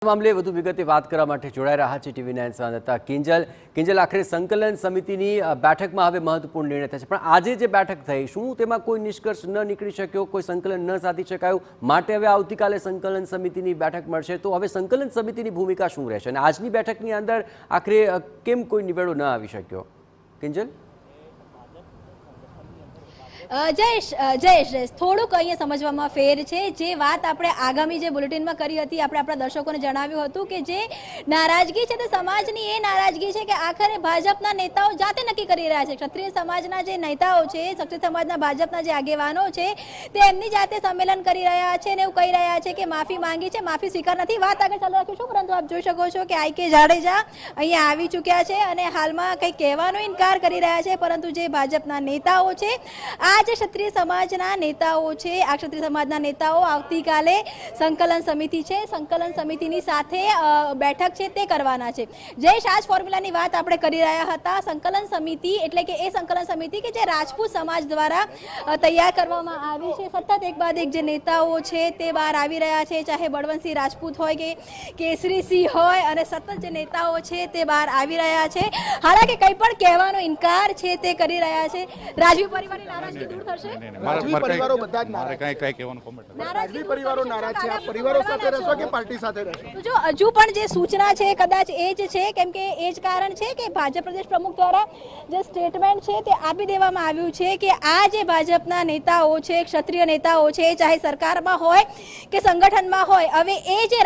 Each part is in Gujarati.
મામલે વધુ વિગતે વાત કરવા માટે જોડાઈ રહ્યા છે ટીવી9 સંવાદદાતા કિંજલ આખરે સંકલન સમિતિની બેઠકમાં હવે મહત્વપૂર્ણ નિર્ણય થશે, પણ આજે જે બેઠક થઈ શું તેમાં કોઈ નિષ્કર્ષ ન નીકળી શક્યો, કોઈ સંકલન ન સાધી શકાયું, માટે હવે આવતીકાલે સંકલન સમિતિની બેઠક મળશે? તો હવે સંકલન સમિતિની ભૂમિકા શું રહેશે અને આજની બેઠકની અંદર આખરે કેમ કોઈ નિવેડો ન આવી શક્યો? કિંજલ, જયેશ થોડુંક અહીંયા સમજવામાં ફેર છે। જે વાત આપણે આગામી જે બુલેટિનમાં કરી હતી, આપણે આપણા દર્શકોને જણાવ્યું હતું કે જે નારાજગી છે તે સમાજની એ નારાજગી છે કે આખરે ભાજપના નેતાઓ જાતે નક્કી કરી રહ્યા છે। ક્ષત્રિય સમાજના જે નેતાઓ છે, ક્ષત્રિય સમાજના ભાજપના જે આગેવાનો છે તે એમની જાતે સંમેલન કરી રહ્યા છે અને એવું કહી રહ્યા છે કે માફી માંગી છે, માફી સ્વીકાર નથી। વાત આગળ ચાલુ રાખીશું, પરંતુ આપ જોઈ શકો છો કે આઈ.કે. જાડેજા અહીંયા આવી ચૂક્યા છે અને હાલમાં કંઈ કહેવાનો ઇનકાર કરી રહ્યા છે, પરંતુ જે ભાજપના નેતાઓ છે, આ જે ક્ષત્રિય સમાજના નેતાઓ છે, આ ક્ષત્રિય સમાજના નેતાઓ આવતીકાલે સંકલન સમિતિ છે, સંકલન સમિતિની સાથે બેઠક છે તે કરવાના છે। જયેશ, આ જ ફોર્મ્યુલાની વાત આપણે કરી રહ્યા હતા। સંકલન સમિતિ એટલે કે એ સંકલન સમિતિ કે જે રાજપૂત સમાજ દ્વારા તૈયાર કરવામાં આવી છે। સતત એક બાદ એક જે નેતાઓ છે તે બહાર આવી રહ્યા છે, ચાહે બળવંતસિંહ રાજપૂત હોય કે કેસરીસિંહ હોય, અને સતત જે નેતાઓ છે તે બહાર આવી રહ્યા છે। હાલાકી કંઈ પણ કહેવાનો ઇનકાર છે તે કરી રહ્યા છે। રાજવી પરિવારની નારાજગી દૂર થશે? રાજવી પરિવારો બધા જ નારાજ છે। રાજવી પરિવારો નારાજ છે। આ પરિવારો સાથે રહેશો કે પાર્ટી સાથે રહેશો? તો જો હજુ પણ જે સૂચના છે કદાચ એ જ છે, કેમ કે એ જ કારણ છે કે ભાજપ પ્રદેશ પ્રમુખ દ્વારા જે સ્ટેટમેન્ટ છે તે આપી દેવામાં આવ્યું છે કે આ જે ભાજપના નેતાઓ છે, ક્ષત્રિય નેતાઓ છે, ચાહે સરકારમાં હોય કે સંગઠનમાં હોય, હવે એ જે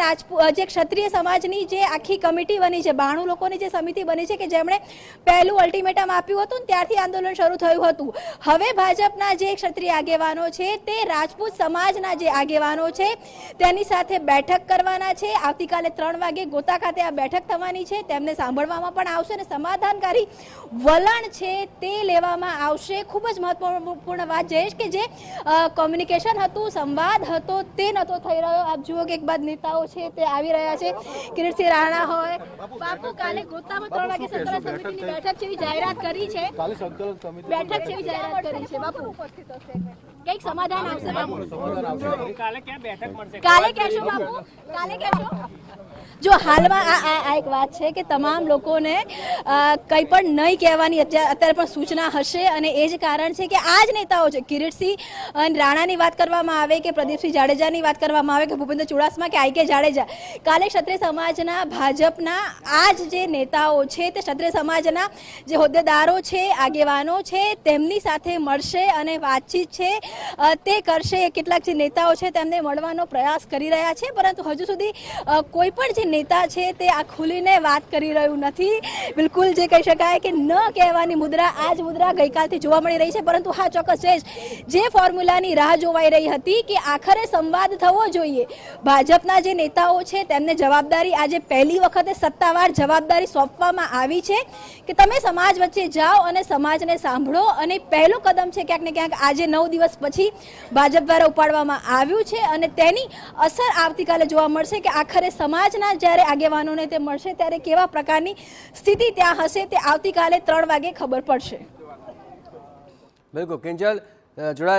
જે ક્ષત્રિય સમાજની જે આખી કમિટી બની છે, 92 લોકોની જે સમિતિ બની છે કે જેમણે પહેલું અલ્ટિમેટમ આપ્યું હતું ત્યારથી આંદોલન શરૂ થયું હતું, હવે ભાજપના જે ક્ષત્રિય આગેવાનો છે તે રાજપૂત સમાજના જે આગેવાનો છે તેની સાથે બેઠક કરવાના છે। આવતીકાલે 3 વાગે ગોતા ખાતે આ બેઠક થવાની છે, તેમને સાંભળવામાં પણ આવશે અને સમાધાનકારી વલણ છે તે લેવામાં આવશે। ખૂબ જ મહત્વપૂર્ણ વાત જયેશ કે જે કોમ્યુનિકેશન હતું, સંવાદ હતો તે નહોતો થઈ રહ્યો। આપ જુઓ કે એક બાદ નેતાઓ છે તે આવી રહ્યા છે, કિરીટસિંહ રાણા હોય, બાપુ કાલે ગોતામાં 3 વાગે સંકલન સમિતિની બેઠક જેવી જાહેરાત કરી છે, બેઠક જેવી જાહેરાત કરી છે। બાપુ કઈક સમાધાન આવશે બાપુ? કાલે ક્યાં બેઠક મળશે? કાલે કહેશો બાપુ, કાલે કહેશો? જો હાલમાં આ એક વાત છે કે તમામ લોકોને કંઈ પણ નહીં કહેવાની અત્યારે પણ સૂચના હશે, અને એ જ કારણ છે કે આ જ નેતાઓ છે, કિરીટસિંહ રાણાની વાત કરવામાં આવે કે પ્રદીપસિંહ જાડેજાની વાત કરવામાં આવે કે ભૂપેન્દ્ર ચુડાસમા કે આઈ.કે. જાડેજા, કાલે ક્ષત્રિય સમાજના ભાજપના આ જ જે નેતાઓ છે તે ક્ષત્રિય સમાજના જે હોદ્દેદારો છે, આગેવાનો છે, તેમની સાથે મળશે અને વાતચીત છે તે કરશે। કેટલાક જે નેતાઓ છે તેમને મળવાનો પ્રયાસ કરી રહ્યા છે, પરંતુ હજુ સુધી કોઈ પણ જે નેતા છે તે આ ખુલીને વાત કરી રહ્યું નથી। બિલકુલ જે કહી શકાય કે ન કહેવાની મુદ્રા, આ જ મુદ્રા ગઈકાલથી જોવા મળી રહી છે। પરંતુ હા, ચોક્કસ છે જે ફોર્મ્યુલાની રાહ જોવાઈ રહી હતી કે આખરે સંવાદ થવો જોઈએ, ભાજપના જે નેતાઓ છે તેમને જવાબદારી આજે પહેલી વખતે સત્તાવાર જવાબદારી સોંપવામાં આવી છે કે તમે સમાજ વચ્ચે જાઓ અને સમાજને સાંભળો, અને પહેલું કદમ છે ક્યાંક ને ક્યાંક આજે 9 દિવસ પછી ભાજપ દ્વારા ઉપાડવામાં આવ્યું છે, અને તેની અસર આવતીકાલે જોવા મળશે કે આખરે સમાજના જ્યારે આગેવાનોને તે મળશે ત્યારે કેવા પ્રકારની સ્થિતિ ત્યાં હશે તે આવતીકાલે 3 વાગે ખબર પડશે। બિલકુલ કિંજલ, જોડાયા